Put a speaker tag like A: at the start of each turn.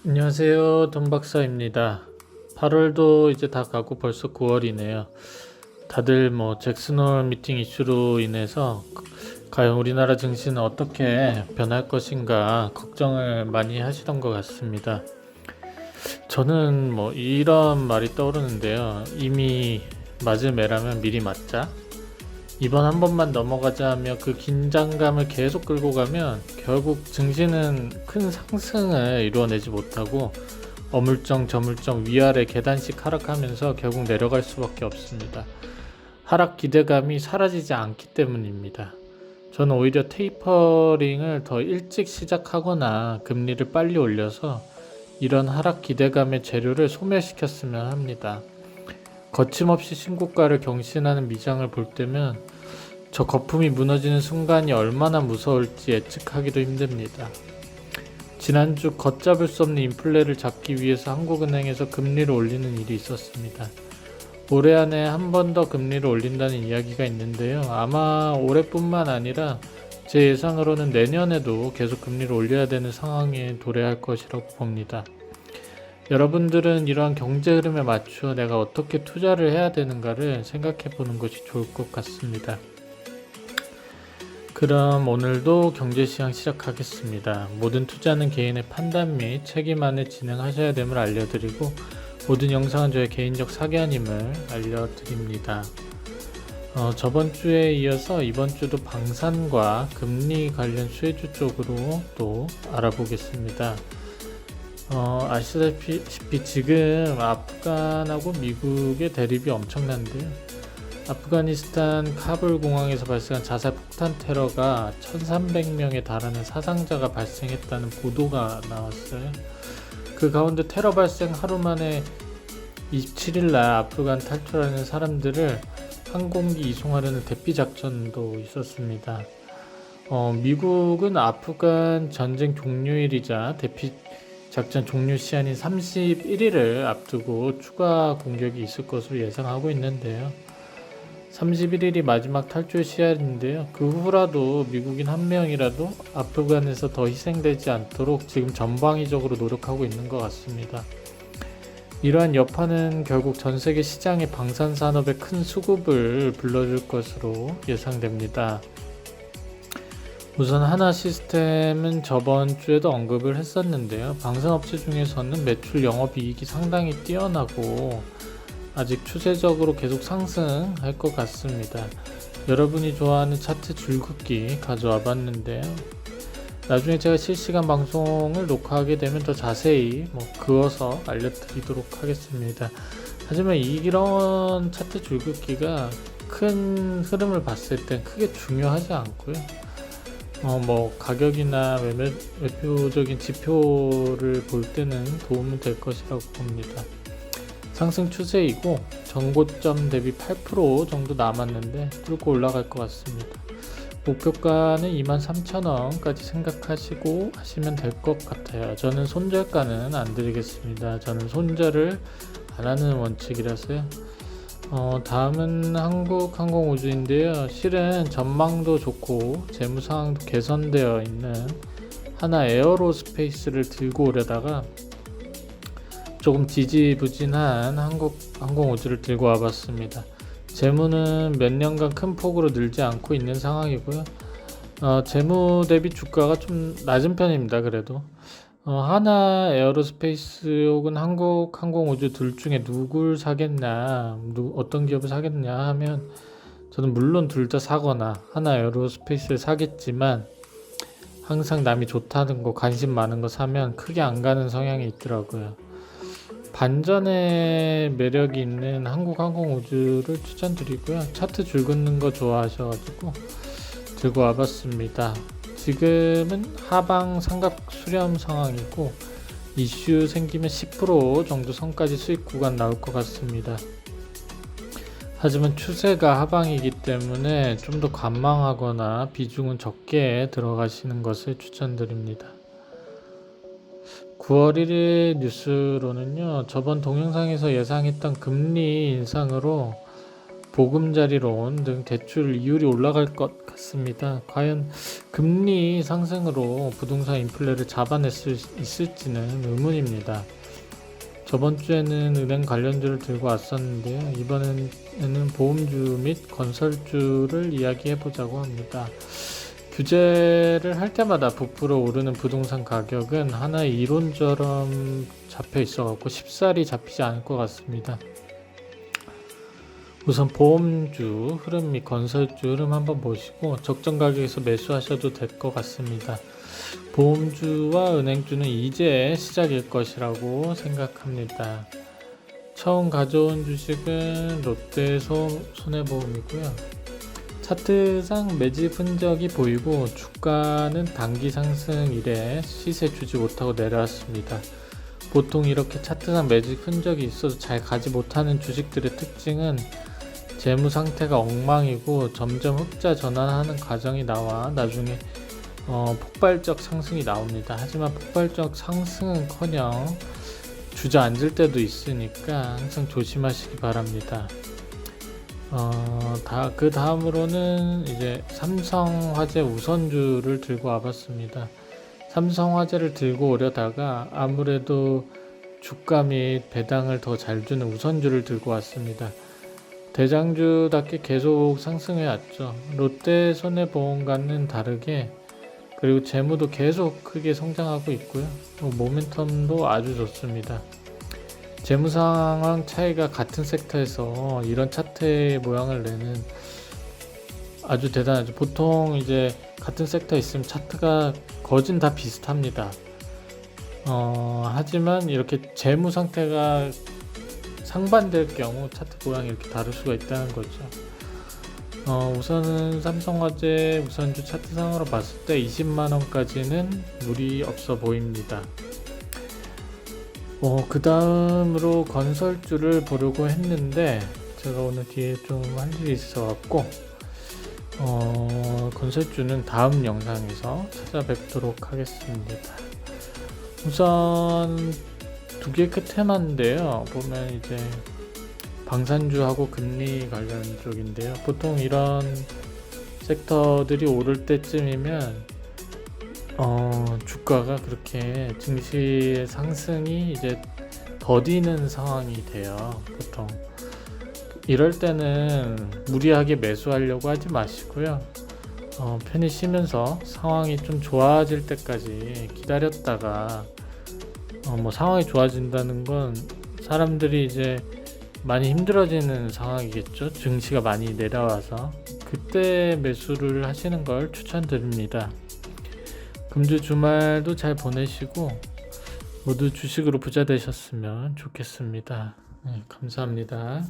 A: 안녕하세요. 돈박사입니다. 8월도 이제 다 가고 벌써 9월이네요. 다들 잭슨홀 미팅 이슈로 인해서 과연 우리나라 증시는 어떻게 변할 것인가 걱정을 많이 하시던 것 같습니다. 저는 이런 말이 떠오르는데요. 이미 맞을 매라면 미리 맞자. 이번 한 번만 넘어가자 하며 그 긴장감을 계속 끌고 가면 결국 증시는 큰 상승을 이루어내지 못하고 어물쩡 저물쩡 위아래 계단식 하락하면서 결국 내려갈 수밖에 없습니다. 하락 기대감이 사라지지 않기 때문입니다. 저는 오히려 테이퍼링을 더 일찍 시작하거나 금리를 빨리 올려서 이런 하락 기대감의 재료를 소멸시켰으면 합니다. 거침없이 신고가를 경신하는 미장을 볼 때면 저 거품이 무너지는 순간이 얼마나 무서울지 예측하기도 힘듭니다. 지난주 걷잡을 수 없는 인플레를 잡기 위해서 한국은행에서 금리를 올리는 일이 있었습니다. 올해 안에 한 번 더 금리를 올린다는 이야기가 있는데요. 아마 올해뿐만 아니라 제 예상으로는 내년에도 계속 금리를 올려야 되는 상황에 도래할 것이라고 봅니다. 여러분들은 이러한 경제 흐름에 맞추어 내가 어떻게 투자를 해야 되는가를 생각해 보는 것이 좋을 것 같습니다. 그럼 오늘도 경제시황 시작하겠습니다. 모든 투자는 개인의 판단 및 책임 안에 진행하셔야 됨을 알려드리고 모든 영상은 저의 개인적 사견임을 알려드립니다. 저번 주에 이어서 이번 주도 방산과 금리 관련 수혜주 쪽으로 또 알아보겠습니다. 아시다시피 지금 아프간하고 미국의 대립이 엄청난데요. 아프가니스탄 카불 공항에서 발생한 자살 폭탄 테러가 1300명에 달하는 사상자가 발생했다는 보도가 나왔어요. 그 가운데 테러 발생 하루 만에 27일날 아프간 탈출하는 사람들을 항공기 이송하려는 대피 작전도 있었습니다. 미국은 아프간 전쟁 종료일이자 대피 작전 종료 시한인 31일을 앞두고 추가 공격이 있을 것으로 예상하고 있는데요. 31일이 마지막 탈출 시한인데요. 그 후라도 미국인 한 명이라도 아프간에서 더 희생되지 않도록 지금 전방위적으로 노력하고 있는 것 같습니다. 이러한 여파는 결국 전세계 시장의 방산산업에 큰 수급을 불러줄 것으로 예상됩니다. 우선 하나시스템은 저번 주에도 언급을 했었는데요. 방산업체 중에서는 매출 영업이익이 상당히 뛰어나고 아직 추세적으로 계속 상승할 것 같습니다. 여러분이 좋아하는 차트 줄긋기 가져와 봤는데요. 나중에 제가 실시간 방송을 녹화하게 되면 더 자세히 그어서 알려드리도록 하겠습니다. 하지만 이런 차트 줄긋기가 큰 흐름을 봤을 땐 크게 중요하지 않고요. 가격이나 외표적인 지표를 볼 때는 도움이 될 것이라고 봅니다. 상승 추세이고 전고점 대비 8% 정도 남았는데 뚫고 올라갈 것 같습니다. 목표가는 23,000원까지 생각하시고 하시면 될 것 같아요. 저는 손절가는 안 드리겠습니다. 저는 손절을 안 하는 원칙이라서요. 다음은 한국항공우주인데요. 실은 전망도 좋고 재무 상황도 개선되어 있는 하나 에어로스페이스를 들고 오려다가 조금 지지부진한 한국항공우주를 들고 와봤습니다. 재무는 몇 년간 큰 폭으로 늘지 않고 있는 상황이고요. 재무 대비 주가가 좀 낮은 편입니다. 그래도 하나 에어로스페이스 혹은 한국항공우주 둘 중에 누굴 사겠냐, 어떤 기업을 사겠냐 하면 저는 물론 둘 다 사거나 하나 에어로스페이스를 사겠지만 항상 남이 좋다는 거 관심 많은 거 사면 크게 안 가는 성향이 있더라고요. 반전의 매력이 있는 한국항공우주를 추천드리고요. 차트 줄 긋는 거 좋아하셔가지고 들고 와봤습니다. 지금은 하방 삼각 수렴 상황이고 이슈 생기면 10% 정도 선까지 수익 구간 나올 것 같습니다. 하지만 추세가 하방이기 때문에 좀 더 관망하거나 비중은 적게 들어가시는 것을 추천드립니다. 9월 1일 뉴스로는요. 저번 동영상에서 예상했던 금리 인상으로 보금자리 론 등 대출 이율이 올라갈 것 같습니다. 과연 금리 상승으로 부동산 인플레를 잡아낼 수 있을지는 의문입니다. 저번 주에는 은행 관련주를 들고 왔었는데요. 이번에는 보험주 및 건설주를 이야기해 보자고 합니다. 규제를 할 때마다 부풀어 오르는 부동산 가격은 하나의 이론처럼 잡혀 있어갖고 쉽사리 잡히지 않을 것 같습니다. 우선 보험주 흐름 및 건설주 흐름 한번 보시고 적정 가격에서 매수하셔도 될 것 같습니다. 보험주와 은행주는 이제 시작일 것이라고 생각합니다. 처음 가져온 주식은 롯데손해보험이고요. 차트상 매집 흔적이 보이고 주가는 단기 상승 이래 시세 주지 못하고 내려왔습니다. 보통 이렇게 차트상 매집 흔적이 있어도 잘 가지 못하는 주식들의 특징은 재무 상태가 엉망이고 점점 흑자 전환하는 과정이 나와 나중에 폭발적 상승이 나옵니다. 하지만 폭발적 상승은커녕 주저앉을 때도 있으니까 항상 조심하시기 바랍니다. 그 다음으로는 이제 삼성화재 우선주를 들고 와봤습니다. 삼성화재를 들고 오려다가 아무래도 주가 및 배당을 더 잘 주는 우선주를 들고 왔습니다. 대장주답게 계속 상승해 왔죠. 롯데손해보험과는 다르게 그리고 재무도 계속 크게 성장하고 있고요. 모멘텀도 아주 좋습니다. 재무 상황 차이가 같은 섹터에서 이런 차트의 모양을 내는 아주 대단하죠. 보통 이제 같은 섹터에 있으면 차트가 거진 다 비슷합니다. 하지만 이렇게 재무 상태가 상반될 경우 차트 모양이 이렇게 다를 수가 있다는 거죠. 우선은 삼성화재 우선주 차트상으로 봤을 때 20만원까지는 무리 없어 보입니다. 그 다음으로 건설주를 보려고 했는데 제가 오늘 뒤에 좀 할 일이 있어 갖고 건설주는 다음 영상에서 찾아뵙도록 하겠습니다. 우선 두 개 큰 테마인데요. 보면 이제 방산주하고 금리 관련 쪽인데요. 보통 이런 섹터들이 오를 때쯤이면 주가가 그렇게 증시의 상승이 이제 더디는 상황이 돼요. 보통 이럴 때는 무리하게 매수하려고 하지 마시고요. 편히 쉬면서 상황이 좀 좋아질 때까지 기다렸다가 상황이 좋아진다는 건 사람들이 이제 많이 힘들어지는 상황이겠죠. 증시가 많이 내려와서 그때 매수를 하시는 걸 추천드립니다. 금주 주말도 잘 보내시고 모두 주식으로 부자 되셨으면 좋겠습니다. 네, 감사합니다.